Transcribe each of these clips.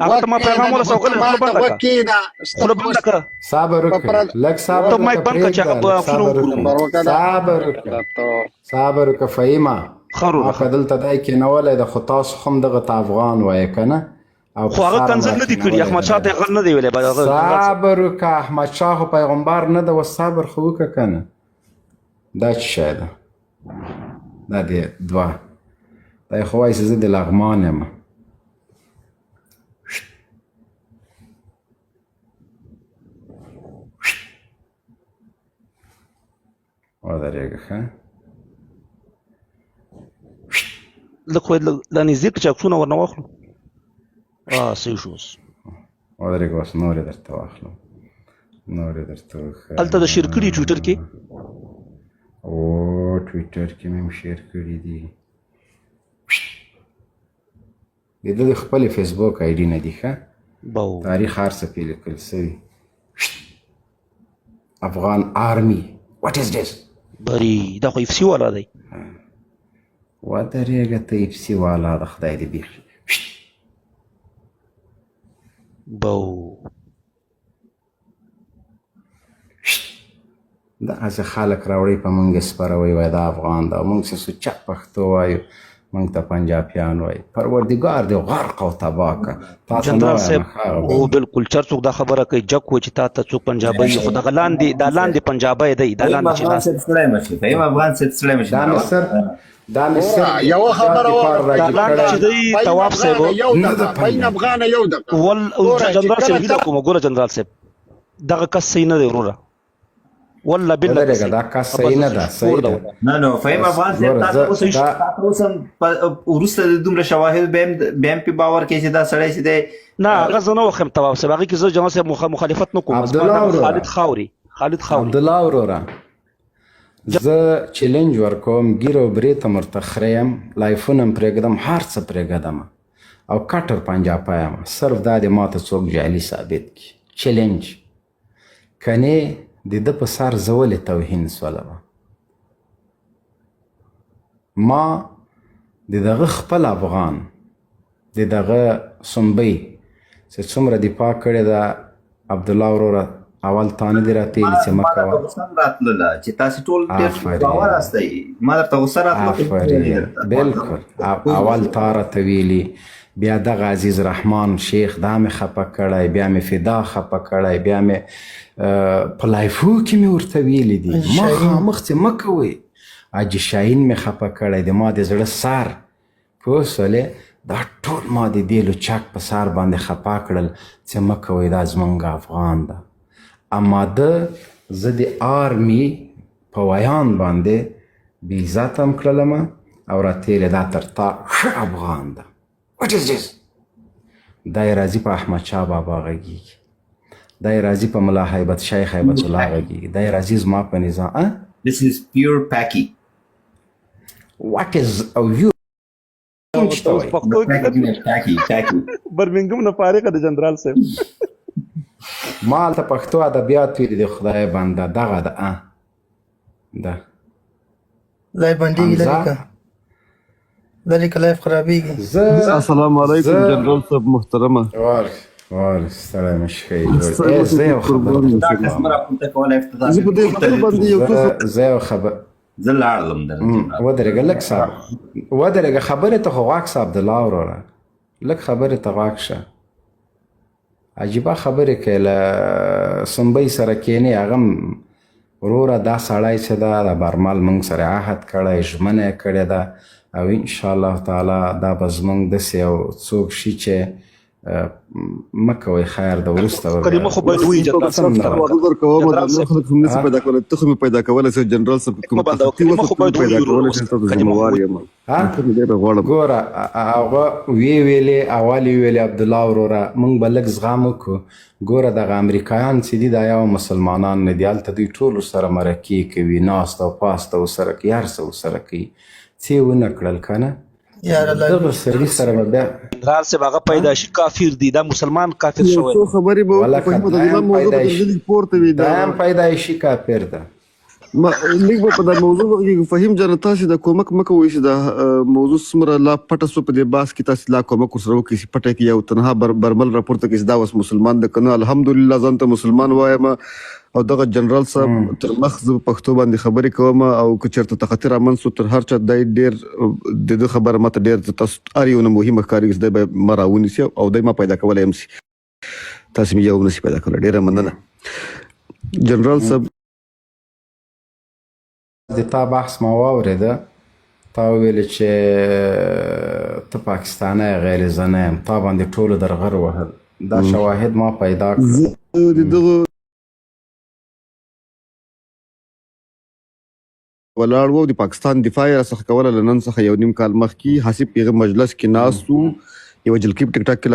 هغه ته ما پیغام ولا سوغل خپل بند کړه خپل بند کړه صبر وکړه لږ صبر ته مایک بند کړه چې هغه شنو صبر وکړه فهیمه خرو ما په دلته دای کې نه ولې د خو تاسو هم دغه افغان وای کنه او خو هغه کنځل نه دی کړی احمد شاه ته غل نه دی ویلې صبر وکړه احمد شاه پیغمبر نه د صبر خو وکړه کنه دا څه ده دا دی دوا دا خو وایي زه د لغمان یم ودرېږه ښه لږ خو لا نږدې کړه چې عکسونه ورنه واخلو صحیح شو اوس ودرېږه اوس نورې درته واخلم نورې درته هلته د شیر کړي ټویټر کې ټویټر کې مې هم شیر کړي دي د ده د خپلې فیسبوک آی ډي نه دي ښه تاریخ هر څه پې لیکل سوي افغان آرمي واټ از ډس بری دا خو اف سی والا دی ودرېږه ته اف سی والا د خدای دې بیخي دغسې خلک راوړي په موږ سپروي وایي دا افغان ده موږ چې سوچک پښتو وایو موږ ته پنجابیان وایي پروردګار دې غرق او تباه کړه جنرال صاحب او بالکل چر څوک دا خبره کوي جک و چې تا ته څوک پنجابی خو دغه لاندې دا لاندې پنجابی دی دا لاندې چې افغان صاحب سړی مشي فهیم افغان صاحب سړی مشي دا مې سر یو خبره دا لاندې چې دی تواب صاحب بین افغان یو دقه ول جنرال صاحب دا کوم ګوره جنرال صاحب دغه کس صحیح نه دی وروره والله بالله دا کس صحیح نه ده صحیح ده نه فهیم افغان صاحب تاسو اوس هم وروسته د دومره شواهد بیا هم پې باور کوي چې دا سړی چې دی نه هغه زه نه وخیم تواب صاحب هغې کې زه جنرال صاحب مخالفت نه کوم خالد خاوري عبدالله وروره زه چیلنج ورکوم ګیر او برې ته مرتخره یم لایفونه م پرېږدم هر څه پرېږدم او کټر پنجاپی یم صرف دا د ماته څوک جعلي ثابت کړي چیلنج کنې د ده په سر زه ولې توهین سولم ما د دغه خپل افغان د دغه سنبۍ چې څومره دفاع کړې ده عبدالله وروره اول تانه دې راتېلي چې مه کوه راتلله چې تاسې ټول ډېر باور هستئ ما درته غوسه راتله بلکل اول تا راته ویلي بیا دغه عزیز رحمان شیخ دا مې خفه کړی بیا مې فدا خفه کړی بیا مې په لایفو کې مې ورته ویلي دي مخامخ چې مه کوئ حاجي شاهین مې خفه کړی د ما د زړه سر پوه سولې دا ټول ما د دې لوچک په سر باندې خفه کړل چې مه کوئ دا زمونږ افغان ده اما ده زه د آرمي په ویان باندې بې عزته هم کړلم او راتېلې دا تر تا ښه افغان ده What is this? دا یې راځي په احمد شاه بابا غږیږي دا یې راځي په ملا هیبت شیخ هیبت الله غږیږي دا یې راځي زما په نظام This is pure packy. What is you برمنګم نه فارغه د جنرال صاحب ما هلته پښتو ادبیات ویلي د خدای بنده دغه ده ده لای بندېږي لرې که لایف خرابېږي السلام علیکم جنرال صاحب محترمه وارې ستړی مې شی جوړ زه یو خبره زه لاړلم ودرېږه لږ صاحب ودرېږه خبرې ته خو غواږ صاحب عبدالله وروره لږ خبرې ته غواږ شه عجیبه خبرې کوي له سنبۍ سره کښېنې هغه هم وروره دا سړی چې ده د برمل موږ سره عهد کړی ژمنه یې کړې ده او انشاءالله تعالی دا به زموږ داسې یو څوک شي چې مه کوئ خیر د وروسته کلمه خو باید ووایي جنرال صاحب واده درکوم خلک هم نشي پیدا کولی ته خو مې پیدا کولی شې جنرال صاحب کوم کلمه خو باید پیدا کولی شې ته ذمہوار یم ګوره هغه ویلې اول یې ویلې عبدالله وروره موږ به لږ زغم وکړو ګوره دغه امریکایان چې دي دا یو مسلمانان نه دي هلته دوی ټولو سره مرکې کوي ناسته او پاسته ورسره کوي هر څه ورسره کوي څه یې ونه کړل که نه دغه سړي سره به بیا جنرال صاحب هغه پیدایشي کافر دی دا مسلمان کافر شوی خبرې به دا هم پیدایشي کافر ده ما لیک په دا موضوع کې فهم جان تاسو د کومک مکوې چې دا موضوع سمره لا پټه سو په دې باس کې تاسو لا کومک سره وکړي چې پټه کې یو تنها برمل راپورته کې دا وس مسلمان د کنه الحمدلله ځان ته مسلمان وایم او دغه جنرال صاحب تر مخ ز پښتو باندې خبرې کوم او که چېرته تخطر امنسو تر هر چا د ډېر د خبره ماته ډېر تاسو اړیونه مهمه ښکاري چې د مراونی سي او د ما پیدا کولای هم سي تاسو مې یو نشي پیدا کولای ډېره مننه جنرال صاحب د تا بحث ما واورېده تا وویل چې ته پاکستانی غیر زه نه یم تا باندې ټولو درغر وهل دا شواهد ما پیدا کړل د دغه ولاړ وو د پاکستان دفاع یې څخه کوله له نن څخه یو نیم کال مخکې حسب پیغه مجلس کې ناست وو یو جلکیب ټیک ټاک کې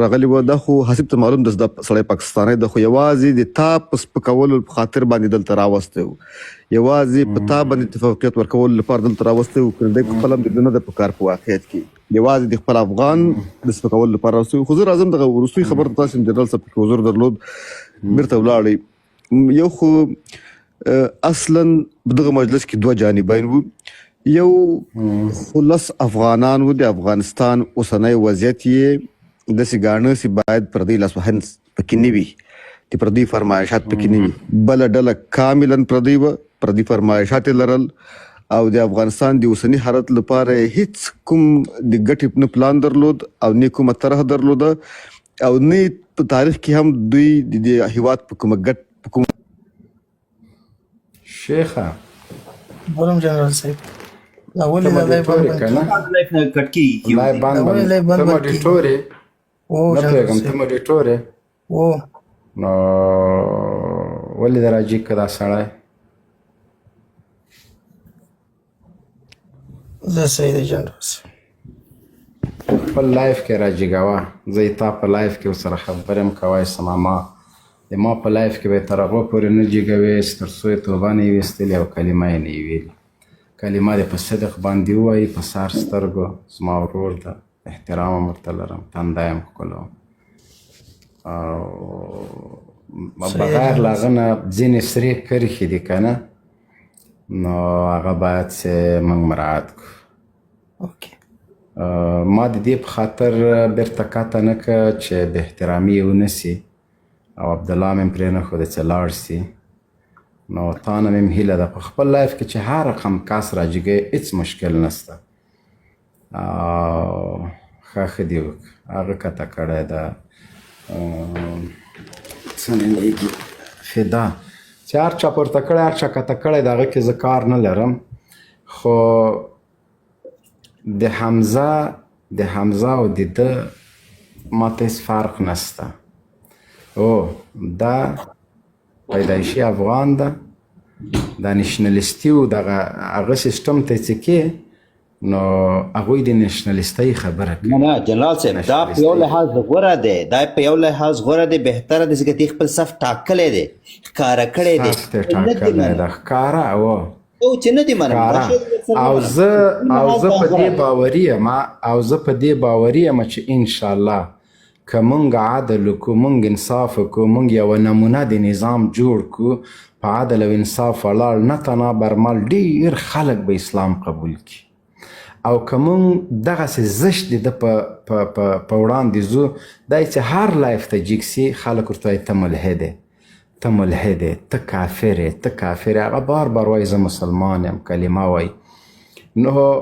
راغلی و دا خو حسب ته معلوم د سړی پاکستانی د خو یوازې د تا په سپکولو په خاطر باندې دلته راوستی و یوازې په تا باندې اتفاقیت ورکولو لپاره دلته راوستی و که دی خپل هم د نه د په کار په واقعیت کې یوازې د خپل افغان د سپکولو لپاره راوستی و خو زه راځم دغه وروستۍ خبر ته تاسو جنرال صاحب کې حضور درلود بیرته ولاړئ یو خو اصلا دغه مجلس کې دوه جانبین وو یو خلص افغانان و د افغانستان اوسنی وضعیت یې داسې ګاڼه چې باید پردی لاسوهن پکې نه وي د پردی فرمایشات پکې نه وي بله ډله کاملا پردی وه پردی فرمایشات یې لرل او د افغانستان د اوسني حالت لپاره هیڅ کوم د ګټې نه پلان درلود او نه کومه طرح درلوده او نه په تاریخ کې هم دوی د هیواد په کومه ګټ په کوم شیخه بولم جنرال صاحب اول لا ټوري کنه لایف نه کټ کی لای باندې ته مې ټوري او نه جنرال پیغام ته مې ټوري او نو ولې دراجي کدا سړی زه صحیح دی جنرال صاحب خپل لایف کې راجیګوا زه تا په لایف کې سره خبرم کوي سماما د ما په لایف کې به تر هغه پورې نه جیګوي تر څو توبه نه ویستلې او کلمه یې نه ویلې کلمه دې په صدق باندې ووایي په سار سترګو زما ورور ده احترام هم ورته لرم تنده یم ښکلوم او بغیر له هغه نه ځینې سرې کرښې دي که نه نو هغه باید چې موږ مراعات کړو اوکې ما د دې په خاطر بیرته کاته نه که چې بې احترامي یې ونسي او عبدالله مې پرې نه ښوده چې لاړ سي نو تا نه مې هیله ده په خپل لایف کې چې هر رقم کاس راجیګی هېڅ مشکل نشته ښه ښه دې وکړه هغه کته کړی ده څه نومېږي فدا چې هر چا پورته کړی هر چا کته کړی د هغه کې زه کار نه لرم خو د حمزه او د ده ماته هېڅ فرق نشته او دا پیدایشي افغان ده دا نشنلیستي و دغه هغه سیستم ته چې کې نو هغوی د نشنلیستۍ خبره کوي نه جنرال صاحب دا په یو لحاظ غوره دی دا په یو لحاظ غوره دی بهتره دی چې تی خپل صف ټاکلی دی ښکاره کړی دی صف ته ټاکلی ده ښکاره او چې نه دي منم او زه په دې باوري یم چې انشاءالله که مونږ عدل وکړو مونږ انصاف وکړو مونږ یوه نمونه د نظام جوړ کړو په عدل او انصاف ولاړ نه تنها برمل ډېر خلک به اسلام قبول کړي او که مونږ دغسې زشت د ده په وړاندې ځو دا چې هر لایف ته جیګ سي خلک ورته وایي ته ملحد یې ته کافر یې هغه بار بار وایي زه مسلمان یم کلمه وایي نو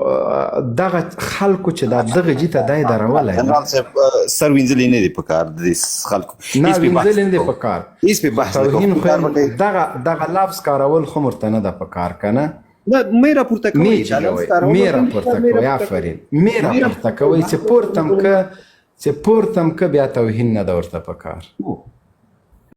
دغه خلکو چې دا دغه جي ته دی درولی جنرال صاحب سر وینځلې نه دي په کار د خلکو نه وینځلې نه دي په کار هېڅ پې بحث نه توهین دغه لفظ کارول خو ورته نه ده په کار که نه مې راپورته کوئ مې راپورته کوئ آفرین مې راپورته کوئ چې پورته م که بیا توهین نه ده ورته په کار